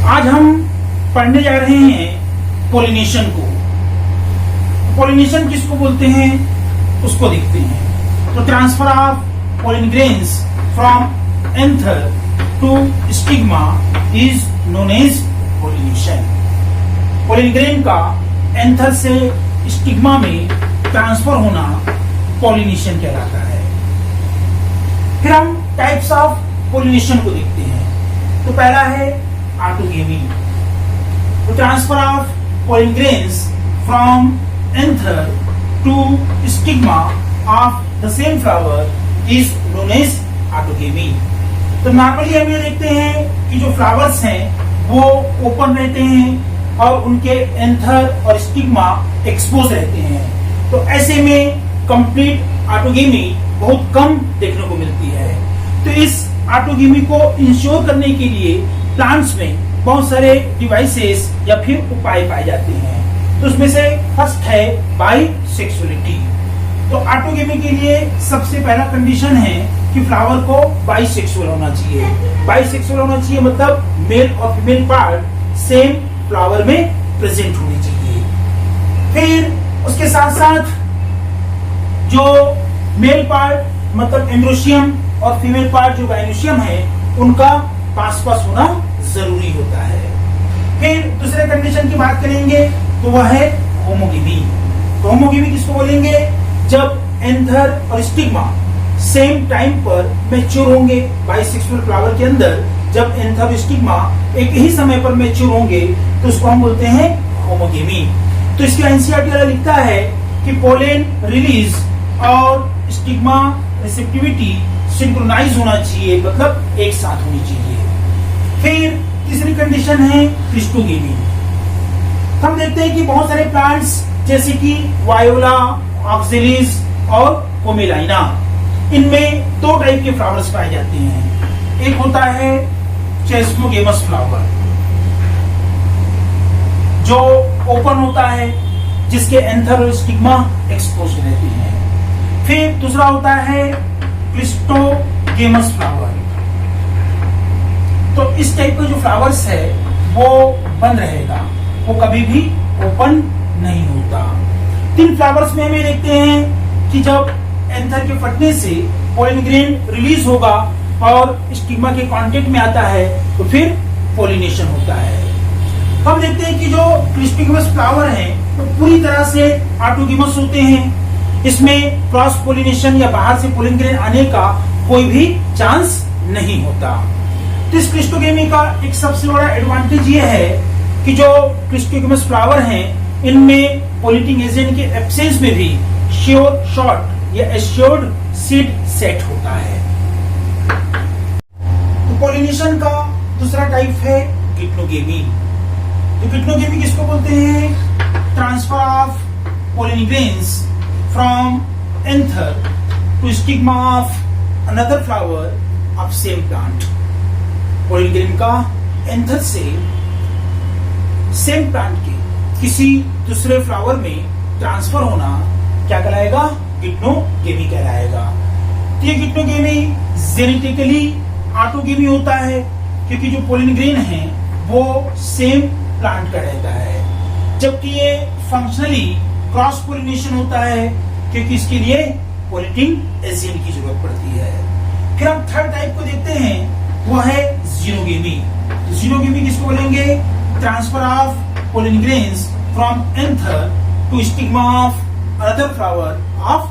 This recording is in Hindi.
आज हम पढ़ने जा रहे हैं पोलिनेशन को। पोलिनेशन किसको बोलते हैं उसको देखते हैं। तो transfer of pollen grains from anther to stigma is known as pollination. Pollen grain का एंथर से स्टिग्मा में ट्रांसफर होना पोलिनेशन कहलाता है। फिर हम टाइप्स ऑफ पोलिनेशन को देखते हैं। तो पहला है ऑटोगेमी। तो transfer of pollen grains from anther to stigma of the same flower is known as autogamy. तो नॉर्मली हम ये देखते हैं कि जो फ्लावर्स हैं वो ओपन रहते हैं और उनके एंथर और स्टिग्मा एक्सपोज रहते हैं। तो ऐसे में कंप्लीट ऑटोगेमी बहुत कम देखने को मिलती है। तो इस ऑटोगेमी को इंश्योर करने के लिए प्लांट्स में बहुत सारे डिवाइसेस या फिर उपाय पाए जाते हैं। तो उसमें से फर्स्ट है बाइसेक्सुअलिटी। तो ऑटोगेमी के लिए सबसे पहला कंडीशन है कि फ्लावर को बाइसेक्सुअल होना चाहिए। बाइसेक्सुअल होना चाहिए मतलब मेल और फीमेल पार्ट सेम फ्लावर में प्रेजेंट होनी चाहिए। फिर उसके साथ साथ जो मेल पार्ट मतलब एंड्रोशियम और फीमेल पार्ट जो गाइनोशियम है उनका पास पास होना जरूरी होता है। फिर दूसरे कंडीशन की बात करेंगे तो वह है होमोगेमी। तो होमोगेमी किसको बोलेंगे? जब एंथर और स्टिग्मा सेम टाइम पर मैच्योर होंगे। बाइसेक्सुअल फ्लावर के अंदर जब एंथर और स्टिग्मा एक ही समय पर मैच्योर होंगे तो उसको हम बोलते हैं होमोगेमी। तो इसके एनसीईआरटी वाला लिखता है कि पोलन रिलीज और स्टिग्मा रिसेप्टिविटी सिंक्रोनाइज होना चाहिए, मतलब एक साथ होनी चाहिए। फिर तीसरी कंडीशन है क्रिस्टोगेमी। हम देखते हैं कि बहुत सारे प्लांट्स जैसे कि वायोला, ऑक्सिलिस और कोमेलाइना, इनमें दो टाइप के फ्लावर्स पाए जाते हैं। एक होता है चेस्मोगेमस फ्लावर जो ओपन होता है, जिसके एंथर और स्टिग्मा एक्सपोज रहते हैं। फिर दूसरा होता है क्रिस्टोगेमस फ्लावर। तो इस टाइप का जो फ्लावर्स है वो बंद रहेगा, वो कभी भी ओपन नहीं होता। तीन फ्लावर्स में हमें देखते हैं कि जब एंथर के फटने से पोलन ग्रेन रिलीज होगा और स्टिग्मा के कांटेक्ट में आता है तो फिर पोलिनेशन होता है। हम देखते हैं कि जो क्रिस्टोगेमस फ्लावर हैं वो पूरी तरह से ऑटोगेमस होते हैं। इसमें क्रॉस पोलिनेशन या बाहर से पोलन ग्रेन आने का कोई भी चांस नहीं होता। तो इस क्रिस्टोगेमी का एक सबसे बड़ा एडवांटेज ये है कि जो क्रिस्टोगेमस फ्लावर हैं इनमें पोलिनेटिंग एजेंट के एब्सेंस में भी श्योर शॉर्ट या एश्योर्ड सीड सेट होता है। तो पोलिनेशन का दूसरा टाइप है गिप्नोगेमी। तो गिप्नोगेमी किसको बोलते हैं? Transfer of pollen grains from anther to stigma of another flower of same plant. Pollen grain का एंथर से सेम प्लांट के किसी दूसरे फ्लावर में ट्रांसफर होना क्या कहलाएगा? गिप्नोगेमी कहलाएगा। तो ये गिप्नोगेमी जेनेटिकली ऑटोगेमी होता है क्योंकि जो पोलन ग्रेन है वो सेम प्लांट का रहता है, जबकि ये फंक्शनली क्रॉस पोलिनेशन होता है क्योंकि इसके लिए पोलिनेटिंग एजेंट की जरूरत पड़ती है। फिर हम थर्ड टाइप को देखते हैं, वो है जीनोगेमी। जीनोगेमी किसको बोलेंगे? Transfer of pollen grains from anther to stigma of another flower of